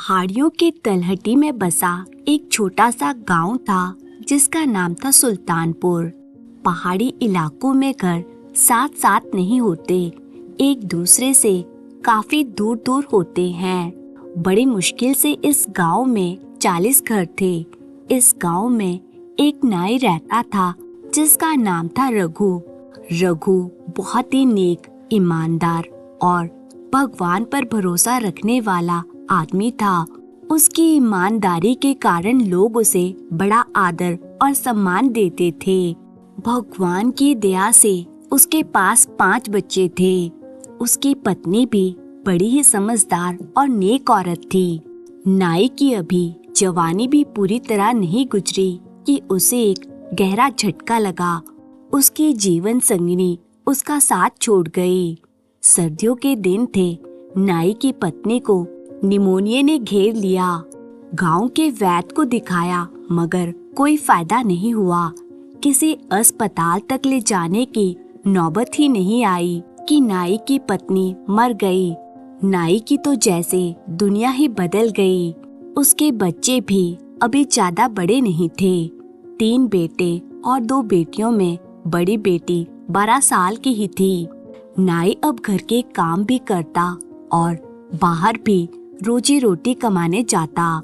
पहाड़ियों की तलहटी में बसा एक छोटा सा गांव था जिसका नाम था सुल्तानपुर। पहाड़ी इलाकों में घर साथ साथ नहीं होते, एक दूसरे से काफी दूर दूर होते हैं। बड़ी मुश्किल से इस गांव में 40 घर थे। इस गांव में एक नाई रहता था जिसका नाम था रघु। रघु बहुत ही नेक, ईमानदार और भगवान पर भरोसा रखने वाला आदमी था। उसकी ईमानदारी के कारण लोग उसे बड़ा आदर और सम्मान देते थे। भगवान की दया से उसके पास 5 बच्चे थे। उसकी पत्नी भी बड़ी ही समझदार और नेक औरत थी। नाई की अभी जवानी भी पूरी तरह नहीं गुजरी कि उसे एक गहरा झटका लगा। उसकी जीवन संगिनी उसका साथ छोड़ गई। सर्दियों के दिन थे। नाई की पत्नी को निमोनिया ने घेर लिया। गांव के वैद्य को दिखाया मगर कोई फायदा नहीं हुआ। किसी अस्पताल तक ले जाने की नौबत ही नहीं आई कि नाई की पत्नी मर गई। नाई की तो जैसे दुनिया ही बदल गई। उसके बच्चे भी अभी ज्यादा बड़े नहीं थे। 3 बेटे और 2 बेटियों में बड़ी बेटी 12 साल की ही थी। नाई अब घर के काम भी करता और बाहर भी रोजी रोटी कमाने जाता।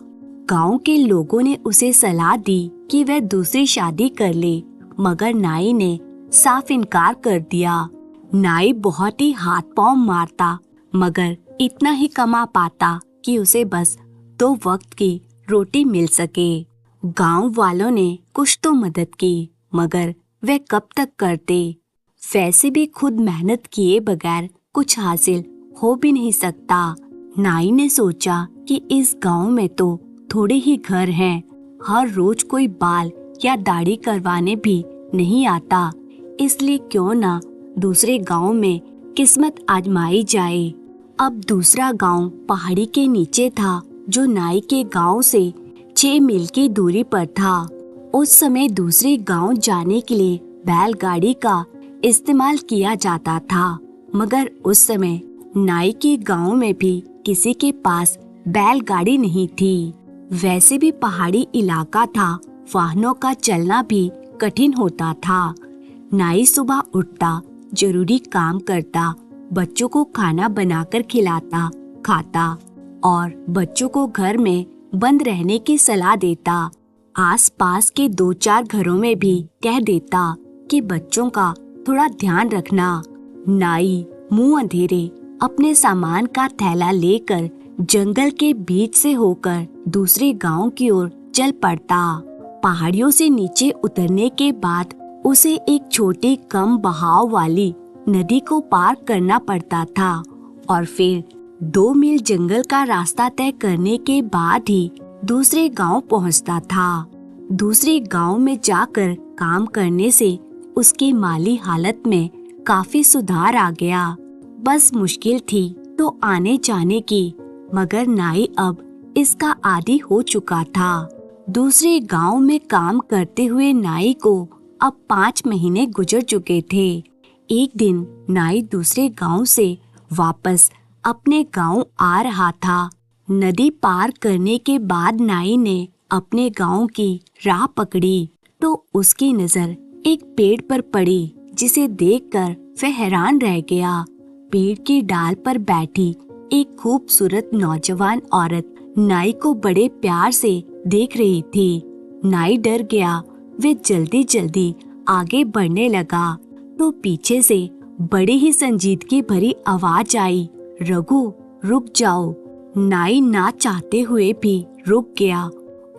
गांव के लोगों ने उसे सलाह दी कि वह दूसरी शादी कर ले, मगर नाई ने साफ इनकार कर दिया। नाई बहुत ही हाथ पांव मारता मगर इतना ही कमा पाता कि उसे बस 2 वक्त की रोटी मिल सके। गांव वालों ने कुछ तो मदद की मगर वे कब तक करते। वैसे भी खुद मेहनत किए बगैर कुछ हासिल हो भी नहीं सकता। नाई ने सोचा कि इस गांव में तो थोड़े ही घर हैं। हर रोज कोई बाल या दाढ़ी करवाने भी नहीं आता, इसलिए क्यों ना दूसरे गांव में किस्मत आजमाई जाए। अब दूसरा गांव पहाड़ी के नीचे था जो नाई के गांव से 6 मील की दूरी पर था। उस समय दूसरे गांव जाने के लिए बैलगाड़ी का इस्तेमाल किया जाता था, मगर उस समय नाई के गांव में भी किसी के पास बैलगाड़ी नहीं थी। वैसे भी पहाड़ी इलाका था, वाहनों का चलना भी कठिन होता था। नाई सुबह उठता, जरूरी काम करता, बच्चों को खाना बनाकर खिलाता, खाता और बच्चों को घर में बंद रहने की सलाह देता। आसपास के 2-4 घरों में भी कह देता कि बच्चों का थोड़ा ध्यान रखना। नाई मुंह अंधेरे अपने सामान का थैला लेकर जंगल के बीच से होकर दूसरे गांव की ओर चल पड़ता। पहाड़ियों से नीचे उतरने के बाद उसे एक छोटी कम बहाव वाली नदी को पार करना पड़ता था और फिर 2 मील जंगल का रास्ता तय करने के बाद ही दूसरे गांव पहुंचता था। दूसरे गांव में जाकर काम करने से उसकी माली हालत में काफी सुधार आ गया। बस मुश्किल थी तो आने जाने की, मगर नाई अब इसका आदी हो चुका था। दूसरे गांव में काम करते हुए नाई को अब 5 महीने गुजर चुके थे। एक दिन नाई दूसरे गांव से वापस अपने गांव आ रहा था। नदी पार करने के बाद नाई ने अपने गांव की राह पकड़ी तो उसकी नजर एक पेड़ पर पड़ी, जिसे देखकर वह हैरान रह गया। पेड़ की डाल पर बैठी एक खूबसूरत नौजवान औरत नाई को बड़े प्यार से देख रही थी। नाई डर गया। वे जल्दी जल्दी आगे बढ़ने लगा तो पीछे से बड़ी ही संजीदगी भरी आवाज आई, रघु रुक जाओ। नाई ना चाहते हुए भी रुक गया।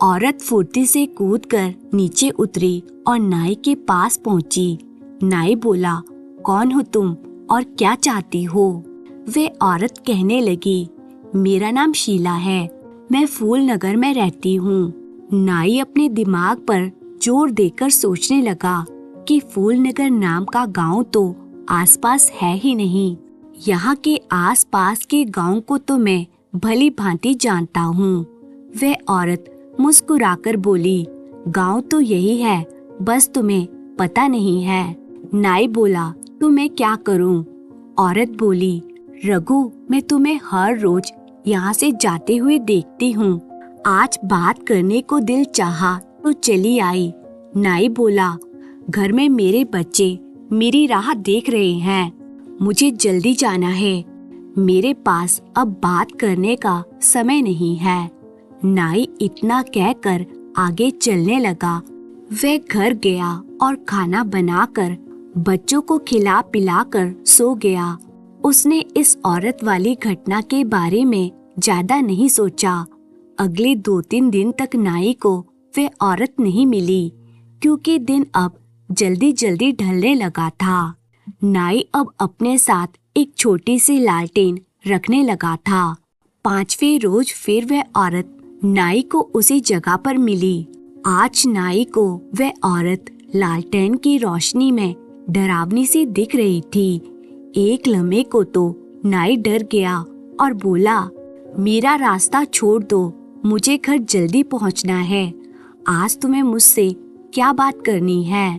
औरत फुर्ती से कूदकर नीचे उतरी और नाई के पास पहुंची। नाई बोला, कौन हो तुम और क्या चाहती हो? वे औरत कहने लगी, मेरा नाम शीला है, मैं फूलनगर में रहती हूँ। नाई अपने दिमाग पर जोर देकर सोचने लगा कि फूलनगर नाम का गांव तो आसपास है ही नहीं। यहाँ के आसपास के गांव को तो मैं भली भांति जानता हूँ। वह औरत मुस्कुराकर बोली, गांव तो यही है, बस तुम्हें पता नहीं है। नाई बोला, तो मैं क्या करूं? औरत बोली, रघु मैं तुम्हें हर रोज यहाँ से जाते हुए देखती हूँ। आज बात करने को दिल चाहा तो चली आई। नाई बोला, घर में मेरे बच्चे मेरी राह देख रहे हैं, मुझे जल्दी जाना है, मेरे पास अब बात करने का समय नहीं है। नाई इतना कहकर आगे चलने लगा। वह घर गया और खाना बनाकर बच्चों को खिला पिलाकर सो गया। उसने इस औरत वाली घटना के बारे में ज्यादा नहीं सोचा। अगले 2-3 दिन तक नाई को वह औरत नहीं मिली, क्योंकि दिन अब जल्दी जल्दी ढलने लगा था। नाई अब अपने साथ एक छोटी सी लालटेन रखने लगा था। 5वें रोज फिर वह औरत नाई को उसी जगह पर मिली। आज नाई को वह औरत लालटेन की रोशनी में डरावनी सी दिख रही थी। एक लम्हे को तो नाई डर गया और बोला, मेरा रास्ता छोड़ दो, मुझे घर जल्दी पहुंचना है। आज तुम्हें मुझसे क्या बात करनी है?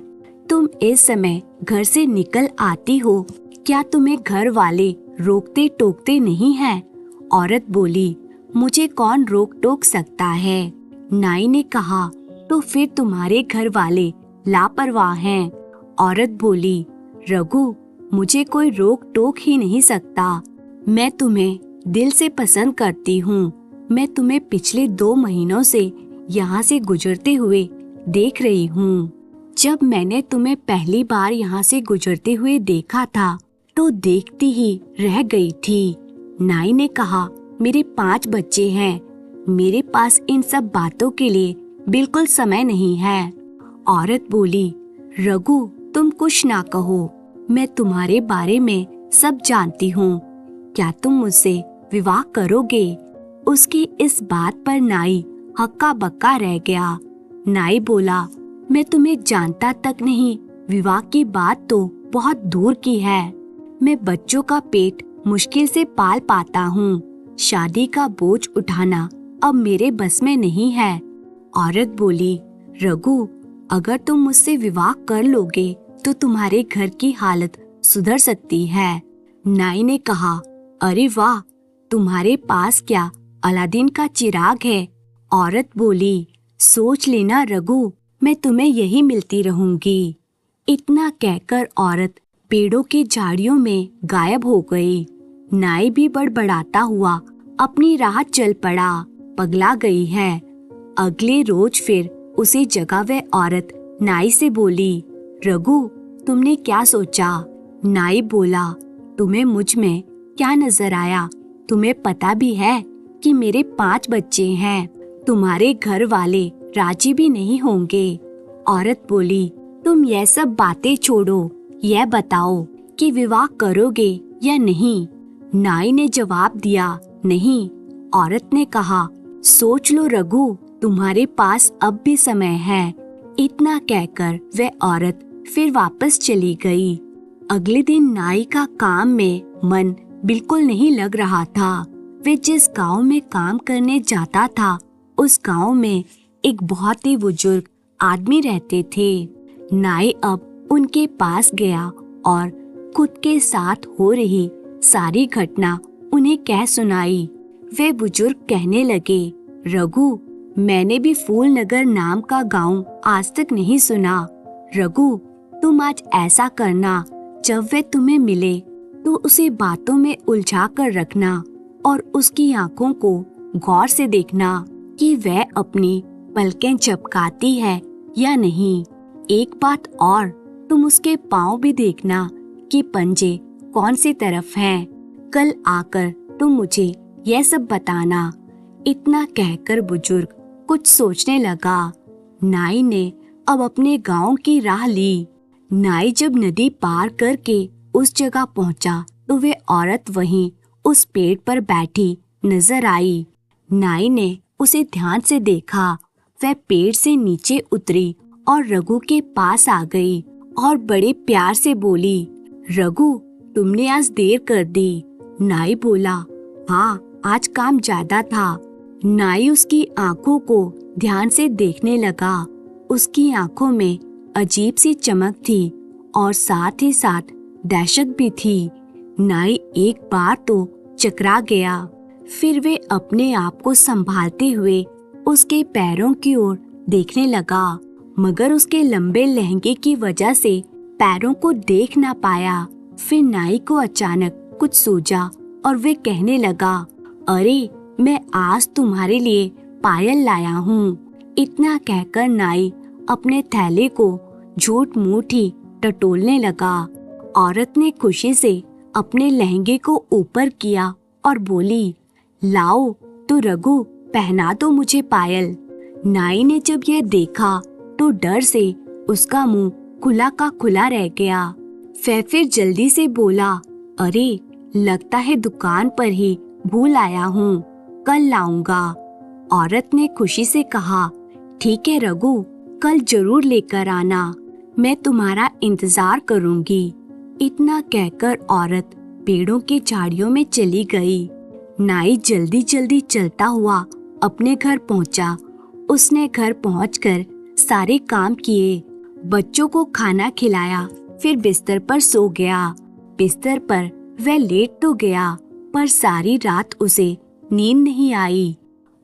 तुम इस समय घर से निकल आती हो, क्या तुम्हें घर वाले रोकते टोकते नहीं हैं? औरत बोली, मुझे कौन रोक टोक सकता है? नाई ने कहा, तो फिर तुम्हारे घर वाले लापरवाह हैं। औरत बोली, रघु, मुझे कोई रोक टोक ही नहीं सकता। मैं तुम्हें दिल से पसंद करती हूँ। मैं तुम्हें पिछले 2 महीनों से यहाँ से गुजरते हुए देख रही हूँ। जब मैंने तुम्हें पहली बार यहाँ से गुजरते हुए देखा था तो देखती ही रह गई थी। नाई ने कहा, मेरे 5 बच्चे हैं, मेरे पास इन सब बातों के लिए बिल्कुल समय नहीं है। औरत बोली, रघु, तुम कुछ ना कहो, मैं तुम्हारे बारे में सब जानती हूँ। क्या तुम मुझसे विवाह करोगे? उसकी इस बात पर नाई हक्का बक्का रह गया। नाई बोला, मैं तुम्हें जानता तक नहीं, विवाह की बात तो बहुत दूर की है। मैं बच्चों का पेट मुश्किल से पाल पाता हूँ। शादी का बोझ उठाना अब मेरे बस में नहीं है। औरत बोली, रघु, अगर तुम मुझसे विवाह कर लोगे तो तुम्हारे घर की हालत सुधर सकती है। नाई ने कहा, अरे वाह, तुम्हारे पास क्या अलादीन का चिराग है? औरत बोली, सोच लेना रघु, मैं तुम्हें यही मिलती रहूंगी। इतना कहकर औरत पेड़ों की झाड़ियों में गायब हो गई। नाई भी बड़बड़ाता हुआ अपनी राह चल पड़ा। पगला गई है। अगले रोज फिर उसी जगह वह औरत नाई से बोली, रघु, तुमने क्या सोचा? नाई बोला, तुम्हें मुझ में क्या नजर आया? तुम्हें पता भी है कि मेरे 5 बच्चे हैं। तुम्हारे घर वाले राजी भी नहीं होंगे। औरत बोली, तुम यह सब बातें छोड़ो, यह बताओ कि विवाह करोगे या नहीं? नाई ने जवाब दिया, नहीं। औरत ने कहा, सोच लो रघु, तुम्हारे पास अब भी समय है। इतना कहकर वह औरत फिर वापस चली गई। अगले दिन नाई का काम में मन बिल्कुल नहीं लग रहा था। वे जिस गांव में काम करने जाता था, उस गांव में एक बहुत ही बुजुर्ग आदमी रहते थे। नाई अब उनके पास गया और खुद के साथ हो रही सारी घटना उन्हें कह सुनाई। वे बुजुर्ग कहने लगे, रघु, मैंने भी फूल नगर नाम का गांव आज तक नहीं सुना। रघु, तुम आज ऐसा करना, जब वे तुम्हें मिले तो उसे बातों में उलझा कर रखना और उसकी आंखों को गौर से देखना कि वह अपनी पलकें झपकाती है या नहीं। एक बात और, तुम उसके पाँव भी देखना कि पंजे कौन सी तरफ हैं। कल आकर तुम मुझे यह सब बताना। इतना कहकर बुजुर्ग कुछ सोचने लगा। नाई ने अब अपने गांव की राह ली। नाई जब नदी पार करके उस जगह पहुंचा तो वे औरत वहीं उस पेड़ पर बैठी नजर आई। नाई ने उसे ध्यान से देखा। वह पेड़ से नीचे उतरी और रघु के पास आ गई और बड़े प्यार से बोली, रघु, तुमने आज देर कर दी। नाई बोला, हाँ, आज काम ज्यादा था। नाई उसकी आंखों को ध्यान से देखने लगा। उसकी आंखों में अजीब सी चमक थी और साथ ही साथ दहशत भी थी। नाई एक बार तो चकरा गया। फिर वे अपने आप को संभालते हुए उसके पैरों की ओर देखने लगा, मगर उसके लंबे लहंगे की वजह से पैरों को देख ना पाया। फिर नाई को अचानक कुछ सूझा और वे कहने लगा, अरे मैं आज तुम्हारे लिए पायल लाया हूँ। इतना कहकर नाई अपने थैले को झूठ मूठ ही टटोलने लगा। औरत ने खुशी से अपने लहंगे को ऊपर किया और बोली, लाओ तो रघु पहना दो मुझे पायल। नाई ने जब यह देखा तो डर से उसका मुंह खुला का खुला रह गया। वह फिर जल्दी से बोला, अरे लगता है दुकान पर ही भूल आया हूँ, कल लाऊंगा। औरत ने खुशी से कहा, ठीक है रघु, कल जरूर लेकर आना, मैं तुम्हारा इंतजार करूंगी। इतना कहकर औरत पेड़ों की झाड़ियों में चली गई। नाई जल्दी जल्दी चलता हुआ अपने घर पहुंचा। उसने घर पहुंचकर सारे काम किए, बच्चों को खाना खिलाया, फिर बिस्तर पर सो गया। बिस्तर पर वह लेट तो गया, पर सारी रात उसे नींद नहीं आई।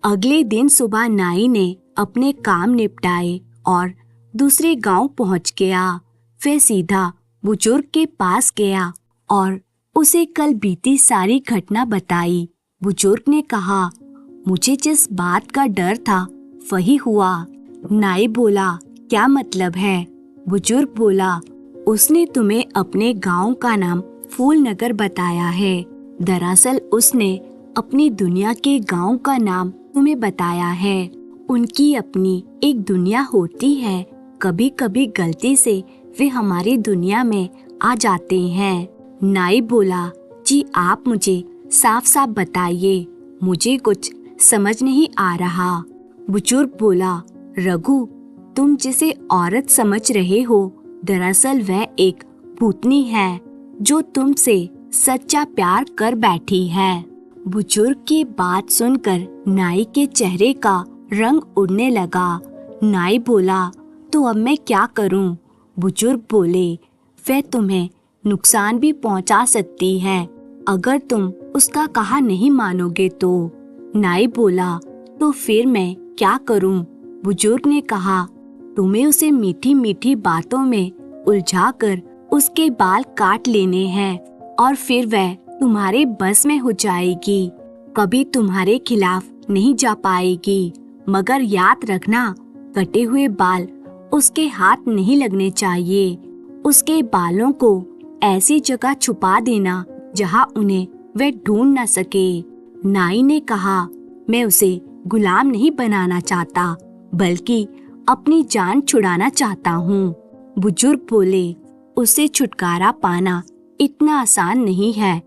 अगले दिन सुबह नाई ने अपने काम निपटाए और दूसरे गांव पहुंच गया। वह सीधा बुजुर्ग के पास गया और उसे कल बीती सारी घटना बताई। बुजुर्ग ने कहा, मुझे जिस बात का डर था वही हुआ। नाई बोला, क्या मतलब है? बुजुर्ग बोला, उसने तुम्हें अपने गांव का नाम फूलनगर बताया है। दरअसल उसने अपनी दुनिया के गांव का नाम तुम्हें बताया है। उनकी अपनी एक दुनिया होती है, कभी कभी गलती से वे हमारी दुनिया में आ जाते हैं। नाई बोला, जी आप मुझे साफ साफ बताइए, मुझे कुछ समझ नहीं आ रहा। बुजुर्ग बोला, रघु तुम जिसे औरत समझ रहे हो, दरअसल वह एक भूतनी है जो तुमसे सच्चा प्यार कर बैठी है। बुजुर्ग की बात सुनकर नाई के चेहरे का रंग उड़ने लगा। नाई बोला, तो अब मैं क्या करूं? बुजुर्ग बोले, वह तुम्हें नुकसान भी पहुंचा सकती है अगर तुम उसका कहा नहीं मानोगे तो। नाई बोला, तो फिर मैं क्या करूं? बुजुर्ग ने कहा, तुम्हें उसे मीठी मीठी बातों में उलझाकर उसके बाल काट लेने हैं और फिर वह तुम्हारे बस में हो जाएगी, कभी तुम्हारे खिलाफ नहीं जा पाएगी। मगर याद रखना, कटे हुए बाल उसके हाथ नहीं लगने चाहिए। उसके बालों को ऐसी जगह छुपा देना जहां उन्हें वह ढूंढ न सके। नाई ने कहा, मैं उसे गुलाम नहीं बनाना चाहता, बल्कि अपनी जान छुड़ाना चाहता हूँ। बुजुर्ग बोले, उससे छुटकारा पाना इतना आसान नहीं है।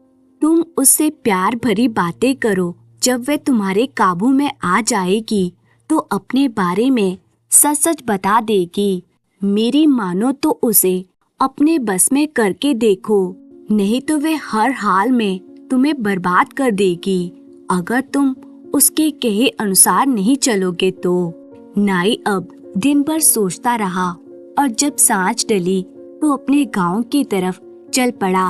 तुम उससे प्यार भरी बातें करो, जब वह तुम्हारे काबू में आ जाएगी तो अपने बारे में सच सच बता देगी। मेरी मानो तो उसे अपने बस में करके देखो, नहीं तो वे हर हाल में तुम्हें बर्बाद कर देगी अगर तुम उसके कहे अनुसार नहीं चलोगे तो। नाई अब दिन भर सोचता रहा और जब सांझ डली तो अपने गांव की तरफ चल पड़ा।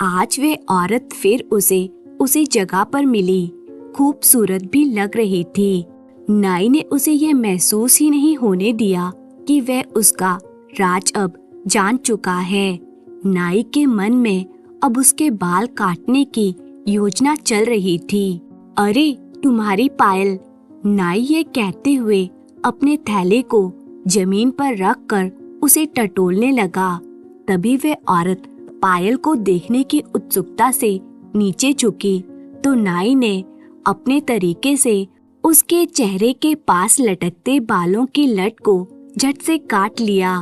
आज वे औरत फिर उसे उसी जगह पर मिली, खूबसूरत भी लग रही थी। नाई ने उसे यह महसूस ही नहीं होने दिया कि वह उसका राज अब जान चुका है। नाई के मन में अब उसके बाल काटने की योजना चल रही थी। अरे तुम्हारी पायल, नाई ये कहते हुए अपने थैले को जमीन पर रखकर उसे टटोलने लगा। तभी वह औरत पायल को देखने की उत्सुकता से नीचे झुकी तो नाई ने अपने तरीके से उसके चेहरे के पास लटकते बालों की लट को झट से काट लिया।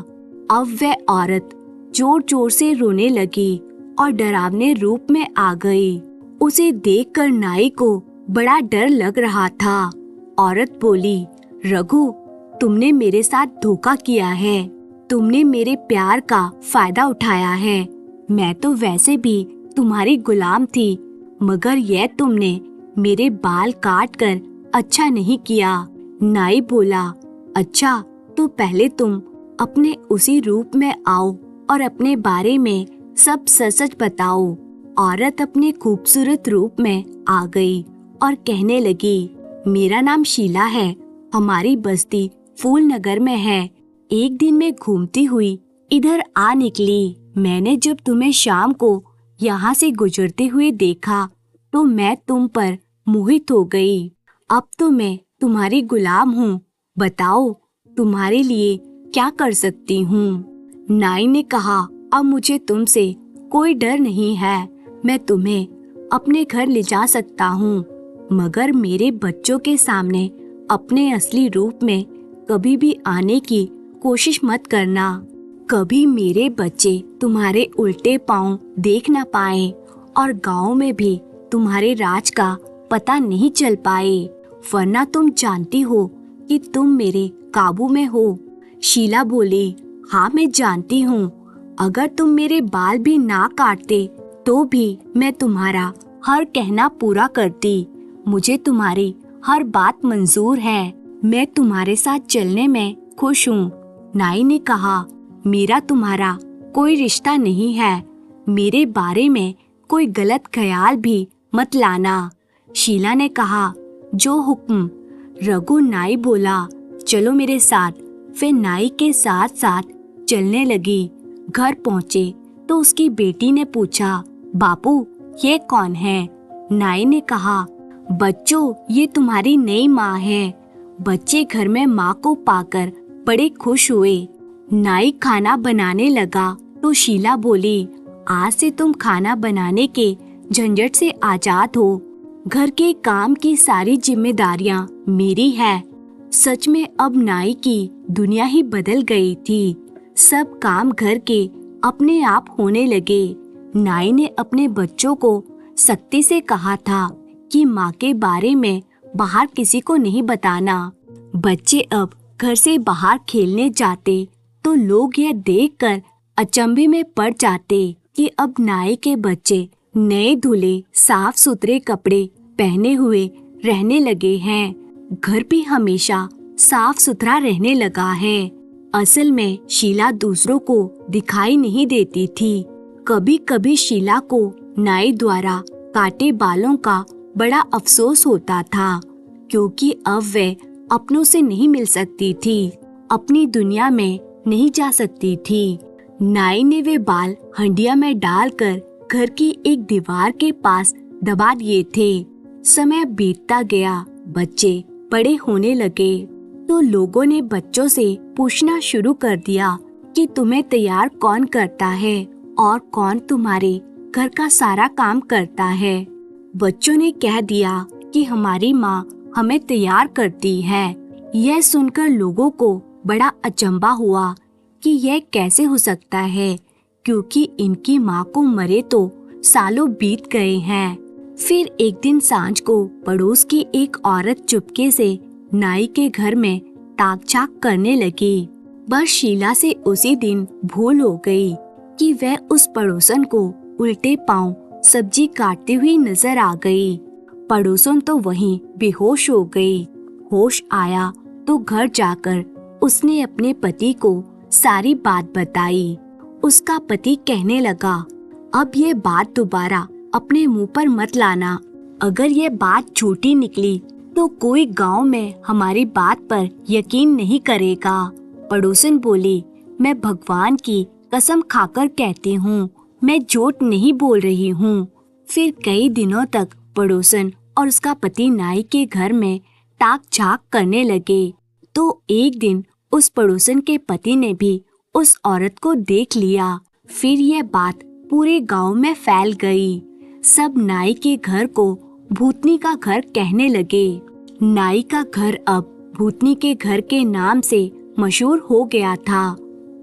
अब वह औरत जोर जोर से रोने लगी और डरावने रूप में आ गई। उसे देखकर नाई को बड़ा डर लग रहा था। औरत बोली, रघु तुमने मेरे साथ धोखा किया है, तुमने मेरे प्यार का फायदा उठाया है। मैं तो वैसे भी तुम्हारी गुलाम थी, मगर यह तुमने मेरे बाल काट कर अच्छा नहीं किया। नाई बोला, अच्छा तो पहले तुम अपने उसी रूप में आओ और अपने बारे में सब सच सच बताओ। औरत अपने खूबसूरत रूप में आ गई। और कहने लगी, मेरा नाम शीला है, हमारी बस्ती फूल नगर में है। एक दिन मैं घूमती हुई इधर आ निकली। मैंने जब तुम्हें शाम को यहाँ से गुजरते हुए देखा तो मैं तुम पर मोहित हो गई। अब तो मैं तुम्हारी गुलाम हूँ। बताओ तुम्हारे लिए क्या कर सकती हूँ। नाई ने कहा, अब मुझे तुमसे कोई डर नहीं है। मैं तुम्हें अपने घर ले जा सकता हूँ, मगर मेरे बच्चों के सामने अपने असली रूप में कभी भी आने की कोशिश मत करना। कभी मेरे बच्चे तुम्हारे उल्टे पांव देख ना पाए और गांव में भी तुम्हारे राज का पता नहीं चल पाए, वरना तुम जानती हो कि तुम मेरे काबू में हो। शीला बोली, हाँ मैं जानती हूँ। अगर तुम मेरे बाल भी ना काटते तो भी मैं तुम्हारा हर कहना पूरा करती। मुझे तुम्हारी हर बात मंजूर है। मैं तुम्हारे साथ चलने में खुश हूँ। नाई ने कहा, मेरा तुम्हारा कोई रिश्ता नहीं है। मेरे बारे में कोई गलत ख्याल भी मत लाना। शीला ने कहा, जो हुक्म। रघु नाई बोला, चलो मेरे साथ। फिर नाई के साथ साथ चलने लगी। घर पहुँचे तो उसकी बेटी ने पूछा, बापू ये कौन है? नाई ने कहा, बच्चों ये तुम्हारी नई माँ है। बच्चे घर में माँ को पाकर बड़े खुश हुए। नाई खाना बनाने लगा तो शीला बोली, आज से तुम खाना बनाने के झंझट से आजाद हो। घर के काम की सारी जिम्मेदारियां मेरी है। सच में अब नाई की दुनिया ही बदल गई थी। सब काम घर के अपने आप होने लगे। नाई ने अपने बच्चों को सख्ती से कहा था कि माँ के बारे में बाहर किसी को नहीं बताना। बच्चे अब घर से बाहर खेलने जाते तो लोग यह देखकर अचंभे में पड़ जाते कि अब नाई के बच्चे नए धुले साफ सुथरे कपड़े पहने हुए रहने लगे हैं। घर भी हमेशा साफ सुथरा रहने लगा है। असल में शीला दूसरों को दिखाई नहीं देती थी। कभी कभी शीला को नाई द्वारा काटे बालों का बड़ा अफसोस होता था, क्योंकि अब वह अपनों से नहीं मिल सकती थी, अपनी दुनिया में नहीं जा सकती थी। नाई ने वे बाल हंडिया में डालकर घर की एक दीवार के पास दबा दिए थे। समय बीतता गया, बच्चे बड़े होने लगे तो लोगों ने बच्चों से पूछना शुरू कर दिया कि तुम्हें तैयार कौन करता है और कौन तुम्हारे घर का सारा काम करता है। बच्चों ने कह दिया कि हमारी माँ हमें तैयार करती है। यह सुनकर लोगों को बड़ा अचंभा हुआ कि यह कैसे हो सकता है, क्योंकि इनकी माँ को मरे तो सालों बीत गए हैं। फिर एक दिन सांझ को पड़ोस की एक औरत चुपके से नाई के घर में ताक झाक करने लगी। बस शीला से उसी दिन भूल हो गई कि वह उस पड़ोसन को उल्टे पांव सब्जी काटती हुई नजर आ गई। पड़ोसन तो वहीं बेहोश हो गई। होश आया तो घर जाकर उसने अपने पति को सारी बात बताई। उसका पति कहने लगा, अब ये बात दोबारा अपने मुंह पर मत लाना। अगर ये बात झूठी निकली तो कोई गांव में हमारी बात पर यकीन नहीं करेगा। पड़ोसन बोली, मैं भगवान की कसम खाकर कहती हूँ, मैं झूठ नहीं बोल रही हूँ। फिर कई दिनों तक पड़ोसन और उसका पति नाई के घर में ताक झाक करने लगे। तो एक दिन उस पड़ोसन के पति ने भी उस औरत को देख लिया। फिर यह बात पूरे गांव में फैल गई। सब नाई के घर को भूतनी का घर कहने लगे। नाई का घर अब भूतनी के घर के नाम से मशहूर हो गया था।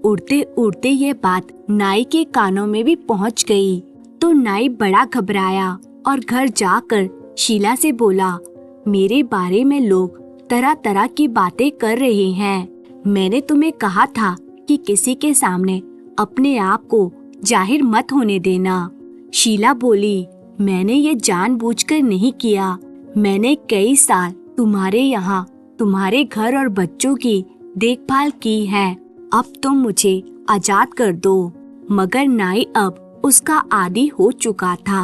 उड़ते उड़ते ये बात नाई के कानों में भी पहुंच गई तो नाई बड़ा घबराया और घर जाकर शीला से बोला, मेरे बारे में लोग तरह तरह की बातें कर रहे हैं। मैंने तुम्हें कहा था कि किसी के सामने अपने आप को जाहिर मत होने देना। शीला बोली, मैंने ये जानबूझकर नहीं किया। मैंने कई साल तुम्हारे यहाँ तुम्हारे घर और बच्चों की देखभाल की है। अब तुम मुझे आजाद कर दो। मगर नाई अब उसका आदी हो चुका था।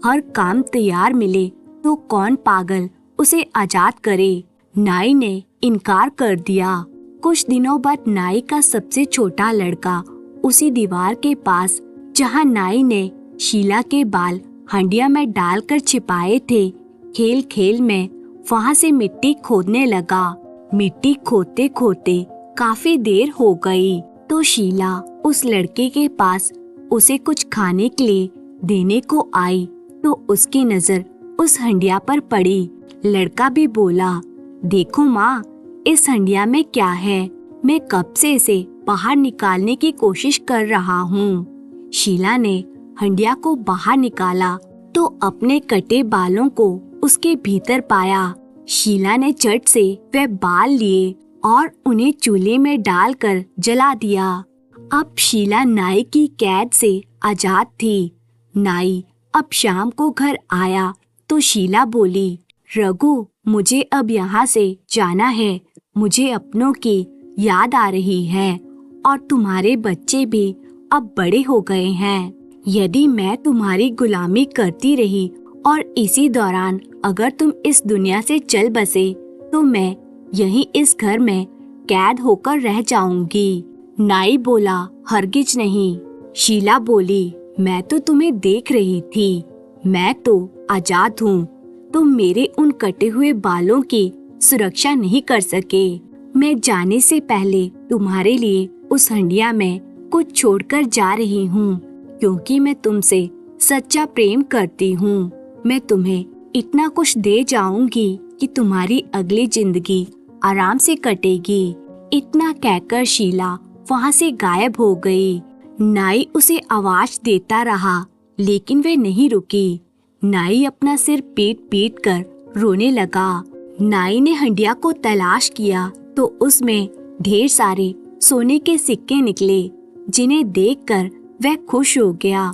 हर काम तैयार मिले तो कौन पागल उसे आजाद करे। नाई ने इनकार कर दिया। कुछ दिनों बाद नाई का सबसे छोटा लड़का उसी दीवार के पास जहां नाई ने शीला के बाल हंडिया में डालकर छिपाए थे, खेल खेल में वहां से मिट्टी खोदने लगा। मिट्टी खोदते खोदते काफी देर हो गई तो शीला उस लड़के के पास उसे कुछ खाने के लिए देने को आई तो उसकी नजर उस हंडिया पर पड़ी। लड़का भी बोला, देखो माँ, इस हंडिया में क्या है, मैं कब से इसे बाहर निकालने की कोशिश कर रहा हूँ। शीला ने हंडिया को बाहर निकाला तो अपने कटे बालों को उसके भीतर पाया। शीला ने झट से वह बाल लिए और उन्हें चूल्हे में डालकर जला दिया। अब शीला नाई की कैद से आजाद थी। नाई अब शाम को घर आया तो शीला बोली, रघु, मुझे अब यहाँ से जाना है। मुझे अपनों की याद आ रही है और तुम्हारे बच्चे भी अब बड़े हो गए हैं। यदि मैं तुम्हारी गुलामी करती रही और इसी दौरान अगर तुम इस दुनिया से चल बसे तो मैं यहीं इस घर में कैद होकर रह जाऊंगी। नाई बोला, हरगिज नहीं। शीला बोली, मैं तो तुम्हें देख रही थी, मैं तो आजाद हूँ। तुम मेरे उन कटे हुए बालों की सुरक्षा नहीं कर सके। मैं जाने से पहले तुम्हारे लिए उस हंडिया में कुछ छोड़कर जा रही हूँ, क्योंकि मैं तुमसे सच्चा प्रेम करती हूँ। मैं तुम्हें इतना कुछ दे जाऊंगी कि तुम्हारी अगली जिंदगी आराम से कटेगी। इतना कहकर शीला वहाँ से गायब हो गई। नाई उसे आवाज देता रहा लेकिन वे नहीं रुकी। नाई अपना सिर पीट पीट कर रोने लगा। नाई ने हंडिया को तलाश किया तो उसमें ढेर सारे सोने के सिक्के निकले, जिन्हें देखकर वह खुश हो गया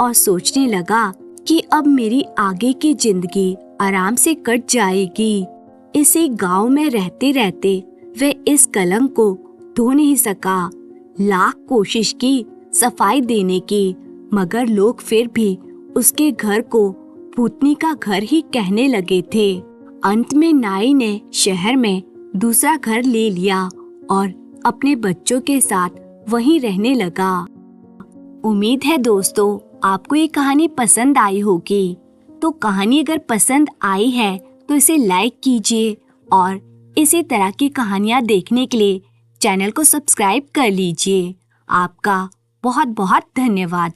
और सोचने लगा कि अब मेरी आगे की जिंदगी आराम से कट जाएगी। इसी गांव में रहते रहते वह इस कलंक को धो नहीं सका। लाख कोशिश की सफाई देने की, मगर लोग फिर भी उसके घर को भूतनी का घर ही कहने लगे थे। अंत में नाई ने शहर में दूसरा घर ले लिया और अपने बच्चों के साथ वहीं रहने लगा। उम्मीद है दोस्तों आपको ये कहानी पसंद आई होगी। तो कहानी अगर पसंद आई है तो इसे लाइक कीजिए और इसी तरह की कहानियाँ देखने के लिए चैनल को सब्सक्राइब कर लीजिए। आपका बहुत बहुत धन्यवाद।